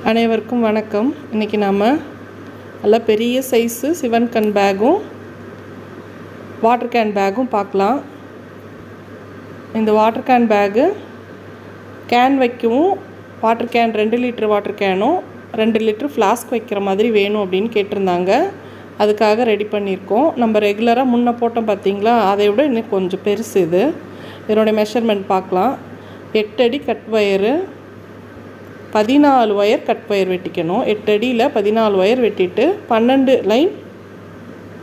அனைவருக்கும் வணக்கம். இன்றைக்கி நாம் நல்லா பெரிய சைஸு சிவன் கன் பேக்கும் வாட்டர் கேன் பேக்கும் பார்க்கலாம். இந்த வாட்டர் கேன் பேக்கு கேன் வைக்கவும் வாட்டர் கேன் 2 லிட்டர் வாட்டர் கேனும் 2 லிட்டர் ஃப்ளாஸ்க் வைக்கிற மாதிரி வேணும் அப்படின்னு கேட்டிருந்தாங்க. அதுக்காக ரெடி பண்ணியிருக்கோம். நம்ம ரெகுலராக முன்ன போட்டோம் பார்த்திங்களா, அதை விட இன்னும் கொஞ்சம் பெருசு இது. இதனுடைய மெஷர்மெண்ட் பார்க்கலாம். 8 அடி cut wire, 14 wire cut wire வெட்டிக்கணும். 8 அடியில் 14 ஒயர் வெட்டிட்டு 12 லைன்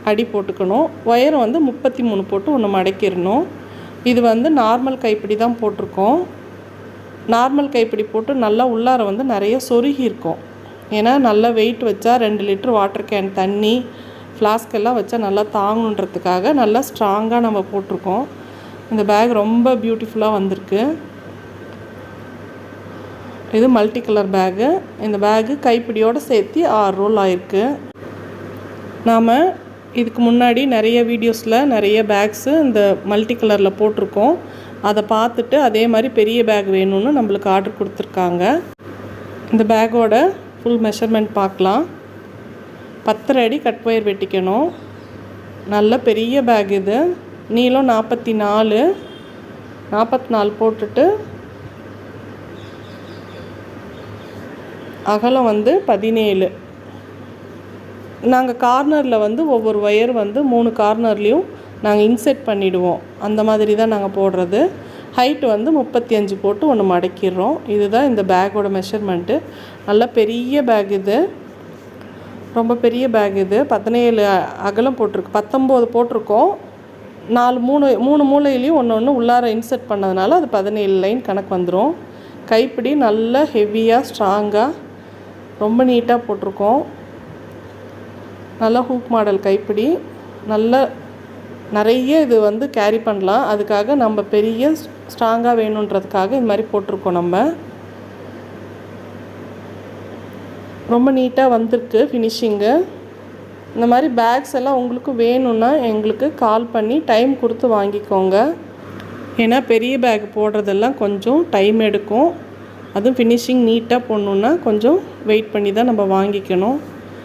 அடி போட்டுக்கணும். ஒயர் 33 போட்டு ஒன்று மடக்கிடணும். இது நார்மல் கைப்பிடி தான் போட்டிருக்கோம். நார்மல் கைப்பிடி போட்டு நல்லா உள்ளார நிறைய சொருகி இருக்கும். ஏன்னா நல்லா வெயிட் வச்சா 2 லிட்டர் வாட்டர் கேன் தண்ணி ஃப்ளாஸ்கெல்லாம் வச்சா நல்லா தாங்கணுன்றதுக்காக நல்லா ஸ்ட்ராங்காக நம்ம போட்டிருக்கோம். இந்த பேக் ரொம்ப பியூட்டிஃபுல்லாக வந்திருக்கு. இது மல்டி கலர் பேகு. இந்த பேகு கைப்பிடியோடு சேர்த்து 6 ரோல் ஆயிருக்கு. நாம் இதுக்கு முன்னாடி நிறைய வீடியோஸில் நிறைய பேக்ஸு இந்த மல்டி கலரில் போட்டிருக்கோம். அதை பார்த்துட்டு அதே மாதிரி பெரிய பேக் வேணும்னு நம்மளுக்கு ஆர்டர் கொடுத்துருக்காங்க. இந்த பேக்கோட ஃபுல் மெஷர்மெண்ட் பார்க்கலாம். 10 அடி கட் ஒயர் வெட்டிக்கணும். நல்ல பெரிய பேக் இது. நீளம் 44 போட்டுட்டு அகலம் 17. நாங்கள் கார்னரில் ஒவ்வொரு ஒயர் 3 கார்னர்லேயும் நாங்கள் இன்செர்ட் பண்ணிவிடுவோம். அந்த மாதிரி தான் நாங்கள் போடுறது. ஹைட்டு 35 போட்டு ஒன்று மடக்கிடுறோம். இதுதான் இந்த பேக்கோட மெஷர்மெண்ட்டு. நல்ல பெரிய பேக் இது, ரொம்ப பெரிய பேக் இது. 17 அகலம் போட்டிருக்கு, 19 போட்டிருக்கோம். 3 மூலையிலையும் ஒன்று உள்ளார இன்செர்ட் பண்ணதுனால அது 17 லைன் கணக்கு வந்துடும். கைப்பிடி நல்ல ஹெவியாக ஸ்ட்ராங்காக ரொம்ப நீட்டாக போட்டிருக்கோம். நல்ல ஹூக் மாடல் கைப்பிடி. நல்ல நிறைய இது கேரி பண்ணலாம். அதுக்காக நம்ம பெரிய ஸ்ட்ராங்காக வேணுன்றதுக்காக இது மாதிரி போட்டிருக்கோம். நம்ம ரொம்ப நீட்டாக வந்திருக்கு ஃபினிஷிங்கு. இந்த மாதிரி பேக்ஸ் எல்லாம் உங்களுக்கு வேணும்னா எங்களுக்கு கால் பண்ணி டைம் கொடுத்து வாங்கிக்கோங்க. ஏன்னா பெரிய பேக் போடுறதெல்லாம் கொஞ்சம் டைம் எடுக்கும். அதுவும் ஃபினிஷிங் நீட்டாக போடணுன்னா கொஞ்சம் வெயிட் பண்ணி தான் நம்ம வாங்கிக்கணும்.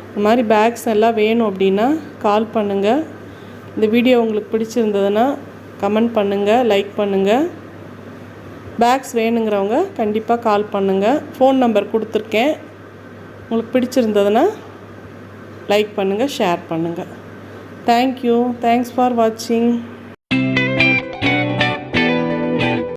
இந்த மாதிரி பேக்ஸ் எல்லாம் வேணும் அப்படின்னா கால் பண்ணுங்கள். இந்த வீடியோ உங்களுக்கு பிடிச்சிருந்ததுன்னா கமெண்ட் பண்ணுங்கள், லைக் பண்ணுங்கள். பேக்ஸ் வேணுங்கிறவங்க கண்டிப்பாக கால் பண்ணுங்கள். ஃபோன் நம்பர் கொடுத்துருக்கேன். உங்களுக்கு பிடிச்சிருந்ததுன்னா லைக் பண்ணுங்கள், ஷேர் பண்ணுங்கள். தேங்க்யூ. தேங்க்ஸ் ஃபார் வாட்சிங்.